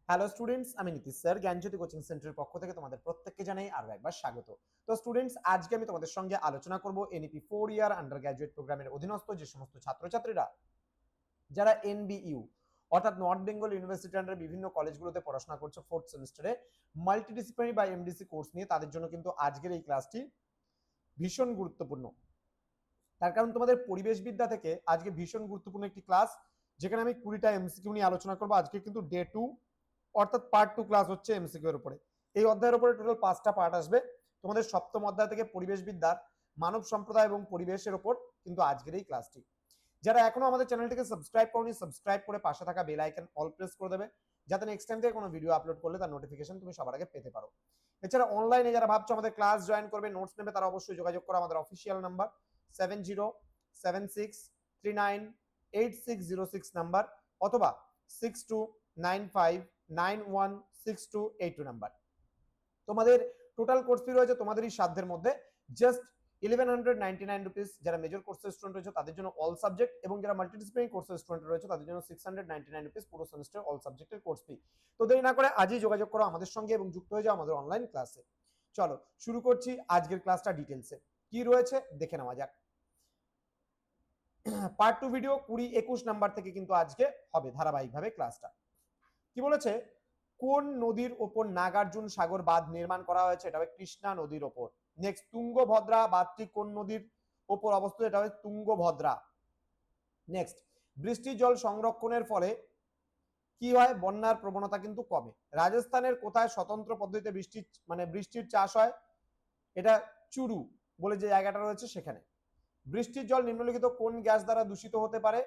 Hello students, আমি Nitish sir জ্ঞানজ্যোতি coaching সেন্টারের পক্ষ থেকে তোমাদের প্রত্যেককে জানাই আরো একবার স্বাগত। তো স্টুডেন্টস, আজকে আমি তোমাদের সঙ্গে আলোচনা করব এনইপি 4 ইয়ার আন্ডার গ্র্যাজুয়েট প্রোগ্রামের অধীনস্থ যে সমস্ত ছাত্রছাত্রীরা যারা এনবিইউ অর্থাৎ নর্থ বেঙ্গল ইউনিভার্সিটি আন্ডার বিভিন্ন কলেজগুলোতে পড়াশোনা করছে ফোর্থ সেমিস্টারে মাল্টিডিসিপ্লিনারি বা এমডিসি কোর্স নিয়ে, তাদের জন্য কিন্তু আজকের এই ক্লাসটি ভীষণ গুরুত্বপূর্ণ। তার কারণ তোমাদের পরিবেশবিদ্যা থেকে আজকে ভীষণ গুরুত্বপূর্ণ একটি ক্লাস, যেখানে আমি 20টা এমসিকিউ নিয়ে আলোচনা করবো। আজকে কিন্তু ডে 2 অর্থাৎ পার্ট 2 ক্লাস হচ্ছে এমসিকিউ এর উপরে। এই অধ্যায়ের উপরে টোটাল 5টা পার্ট আসবে। তোমাদের সপ্তম অধ্যায় থেকে পরিবেশবিদ্যার মানব সম্প্রদায় এবং পরিবেশের উপর কিন্তু আজকের এই ক্লাসটি। যারা এখনো আমাদের চ্যানেলটিকে সাবস্ক্রাইব করনি, সাবস্ক্রাইব করে পাশে থাকা বেল আইকন অল প্রেস করে দেবে, যাতে নেক্সট টাইম থেকে কোনো ভিডিও আপলোড করলে তার নোটিফিকেশন তুমি সবার আগে পেতে পারো। এছাড়া অনলাইনে যারা ভাবছো আমাদের ক্লাস জয়েন করবে, নোটস নেবে, তারা অবশ্যই যোগাযোগ করো আমাদের অফিসিয়াল নাম্বার 7076398606 নাম্বার অথবা 6295916282 নাম্বার। তোমাদের টোটাল কোর্স ফি রয়েছে তোমাদেরই সাধ্যের মধ্যে জাস্ট 1199 রুপিস। যারা মেজর কোর্সের স্টুডেন্ট রয়েছে তাদের জন্য অল সাবজেক্ট, এবং যারা মাল্টিডিসিপ্লিনারি কোর্সের স্টুডেন্ট রয়েছে তাদের জন্য 699 রুপিস পুরো সেমিস্টার অল সাবজেক্টের কোর্স ফি। তো দেরি না করে আজই যোগাযোগ করো আমাদের সঙ্গে এবং যুক্ত হয়ে যাও আমাদের অনলাইন ক্লাসে। চলো শুরু করছি আজকের ক্লাসটা। ডিটেলসে কি রয়েছে দেখে নেওয়া যাক। পার্ট 2 ভিডিও 20-21 নাম্বার থেকে কিন্তু আজকে হবে ধারাবাহিকভাবে ক্লাসটা। কি বলেছে, কোন নদীর ওপর নাগার্জুন সাগর বাঁধ নির্মাণ করা হয়েছে? এটা হবে কৃষ্ণা নদীর ওপর। নেক্সট, তুঙ্গভদ্রা বাঁধটি কোন নদীর ওপর অবস্থিত? এটা হবে তুঙ্গভদ্রা। নেক্সট, বৃষ্টির জল সংরক্ষণের ফলে কি হয়? বন্যার প্রবণতা কিন্তু কমে। রাজস্থানের কোথায় স্বতন্ত্র পদ্ধতিতে বৃষ্টির চাষ হয়? এটা চুরু বলে যে জায়গাটা রয়েছে সেখানে। বৃষ্টির জল নিম্নলিখিত কোন গ্যাস দ্বারা দূষিত হতে পারে?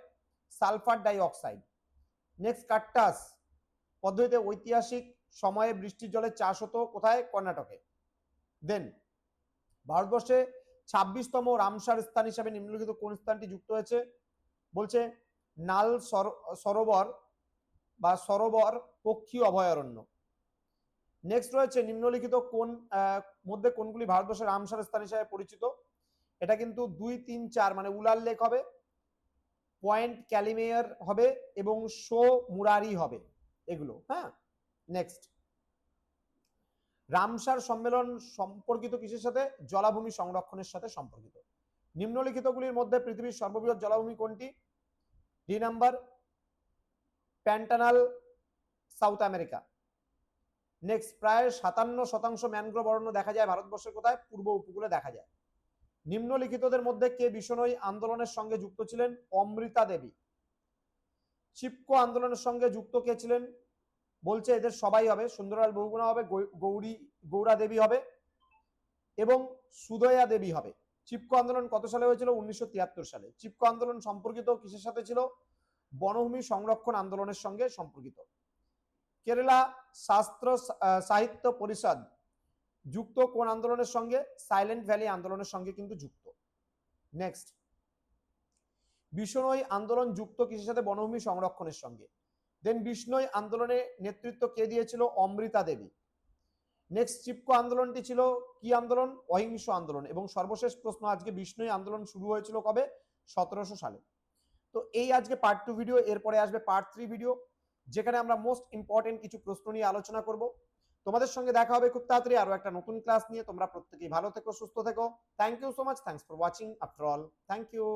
Sulphur die oxide. নেক্সট, কাট্টাস পদ্ধতিতে ঐতিহাসিক সময়ে বৃষ্টির জলের চাষ হতো কোথায়? কর্ণাটকে। দেন, ভারতবর্ষে 26তম রামসার স্থান হিসাবে নিম্নলিখিত কোন স্থানটি যুক্ত হয়েছে? বলছে নাল সরোবর বা সরোবর পক্ষী অভয়ারণ্য। নেক্সট রয়েছে নিম্নলিখিত কোন মধ্যে কোনগুলি ভারতবর্ষের রামসার স্থান হিসাবে পরিচিত? এটা কিন্তু 2, 3, 4 মানে উলার লেক হবে, পয়েন্ট ক্যালিমেয়ার হবে এবং শো মুরারি হবে, এগুলো। হ্যাঁ, নেক্সট, রামসার সম্মেলন সম্পর্কিত কিসের সাথে? জলাভূমি সংরক্ষণের সাথে সম্পর্কিত। নিম্নলিখিতগুলির মধ্যে পৃথিবীর সর্ববৃহৎ জলাভূমি কোনটি? D number, Pantanal, South America. Next, প্রায় 57% ম্যানগ্রোভ অরণ্য দেখা যায় ভারতবর্ষের কোথায়? পূর্ব উপকূলে দেখা যায়। নিম্নলিখিতদের মধ্যে কে বিষ্ণোই আন্দোলনের সঙ্গে যুক্ত ছিলেন? অমৃতা দেবী। চিপকো আন্দোলনের সঙ্গে যুক্ত কে ছিলেন? বলছে এদের সবাই হবে, সুন্দরলাল বহুগুণা হবে, গৌরা দেবী হবে এবং সুদয়া দেবী হবে। চিপকো আন্দোলন কত সালে হয়েছিল? 1973 সালে। চিপকো আন্দোলন সম্পর্কিত কিসের সাথে ছিল? বনভূমি সংরক্ষণ আন্দোলনের সঙ্গে সম্পর্কিত। কেরালা শাস্ত্র সাহিত্য পরিষদ যুক্ত কোন আন্দোলনের সঙ্গে? সাইলেন্ট ভ্যালি আন্দোলনের সঙ্গে কিন্তু যুক্ত। নেক্সট, বিষ্ণোই আন্দোলন যুক্ত কিসের সাথে? বনভূমি সংরক্ষণের সঙ্গে। দেন, বিষ্ণোই আন্দোলনে নেতৃত্ব কে দিয়েছিল? অমৃতা দেবী। নেক্সট, চিপকো আন্দোলনটি ছিল কি আন্দোলন? অহিংস আন্দোলন। এবং সর্বশেষ প্রশ্ন আজকে, বিষ্ণোই আন্দোলন শুরু হয়েছিল কবে? 1700 সালে। তো এই আজকে পার্ট 2 ভিডিও। এরপরে আসবে পার্ট 3 ভিডিও, যেখানে আমরা মোস্ট ইম্পর্টেন্ট কিছু প্রশ্ন নিয়ে আলোচনা করব। তোমাদের সঙ্গে দেখা হবে খুব তাড়াতাড়ি আরো একটা নতুন ক্লাস নিয়ে। তোমরা প্রত্যেকেই ভালো থেকো, সুস্থ থেকো। Thank you so much. Thanks for watching after all. Thank you.